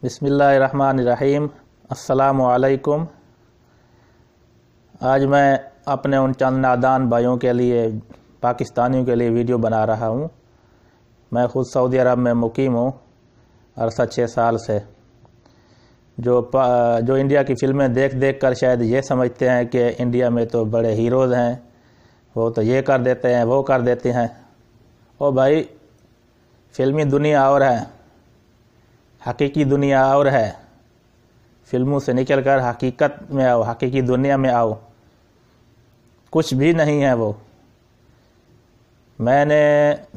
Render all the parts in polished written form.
بسم اللہ الرحمن الرحیم۔ السلام علیکم۔ آج میں اپنے ان چند نادان بھائیوں کے لیے، پاکستانیوں کے لیے ویڈیو بنا رہا ہوں۔ میں خود سعودی عرب میں مقیم ہوں عرصہ 6 سال سے۔ جو انڈیا کی فلمیں دیکھ کر شاید یہ سمجھتے ہیں کہ انڈیا میں تو بڑے ہیروز ہیں، وہ تو یہ کر دیتے ہیں، وہ کر دیتے ہیں۔ او بھائی، فلمی دنیا اور ہے، حقیقی دنیا اور ہے۔ فلموں سے نکل کر حقیقت میں آؤ، حقیقی دنیا میں آؤ۔ کچھ بھی نہیں ہے وہ۔ میں نے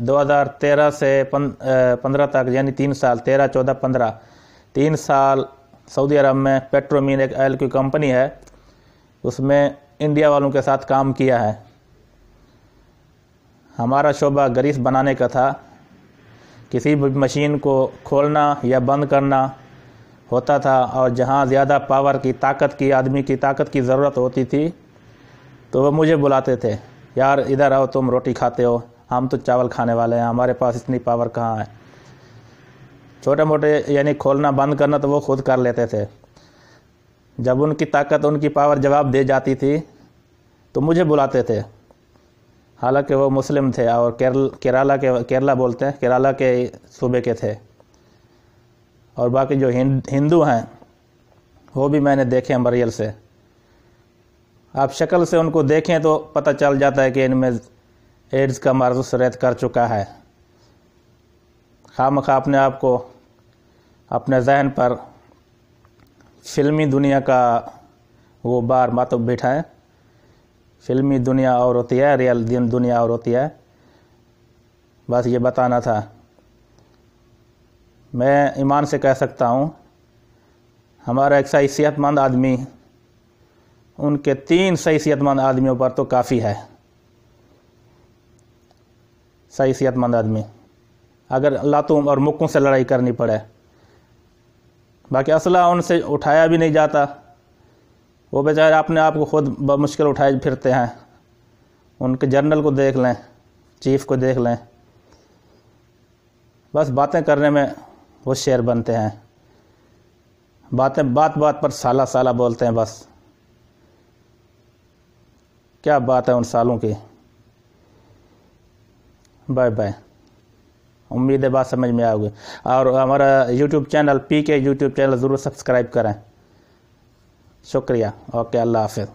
2013 سے 15 تک، یعنی 3 سال، 13، 14، 15، 3 سال سعودی عرب میں پیٹرومین ایک آئل کی کمپنی ہے، اس میں انڈیا والوں کے ساتھ کام کیا ہے۔ ہمارا شعبہ گریس بنانے کا تھا۔ کسی بھی مشین کو کھولنا یا بند کرنا ہوتا تھا، اور جہاں زیادہ پاور کی، طاقت کی، آدمی کی طاقت کی ضرورت ہوتی تھی تو وہ مجھے بلاتے تھے، یار ادھر آؤ، تم روٹی کھاتے ہو، ہم تو چاول کھانے والے ہیں، ہمارے پاس اتنی پاور کہاں ہے۔ چھوٹے موٹے یعنی کھولنا بند کرنا تو وہ خود کر لیتے تھے۔ جب ان کی طاقت، ان کی پاور جواب دے جاتی تھی تو مجھے بلاتے تھے۔ حالانکہ وہ مسلم تھے اور کیرلا بولتے ہیں، کیرلا کے صوبے کے تھے۔ اور باقی جو ہندو ہیں وہ بھی میں نے دیکھے ہیں مریل سے۔ آپ شکل سے ان کو دیکھیں تو پتہ چل جاتا ہے کہ ان میں ایڈز کا مرض سرایت کر چکا ہے۔ خواہ مخواہ اپنے آپ کو، اپنے ذہن پر فلمی دنیا کا وہ بار مت بٹھائیں۔ فلمی دنیا اور ہوتی ہے، ریئل دنیا اور ہوتی ہے۔ بس یہ بتانا تھا۔ میں ایمان سے کہہ سکتا ہوں، ہمارا ایک صحیح صحت مند آدمی ان کے 3 صحیح صحت مند آدمیوں پر تو کافی ہے۔ صحیح صحت مند آدمی، اگر لاتوں اور مکوں سے لڑائی کرنی پڑے، باقی اسلحہ ان سے اٹھایا بھی نہیں جاتا، وہ بیچارے اپنے آپ کو خود بمشکل اٹھائے پھرتے ہیں۔ ان کے جنرل کو دیکھ لیں، چیف کو دیکھ لیں، بس باتیں کرنے میں وہ شیر بنتے ہیں۔ بات بات پر سالہ بولتے ہیں، بس کیا بات ہے ان سالوں کی۔ Bye bye. امید ہے بات سمجھ میں آؤ گی، اور ہمارا YouTube channel PK YouTube channel ضرور سبسکرائب کریں۔ شکریہ۔ اوکے، اللہ حافظ۔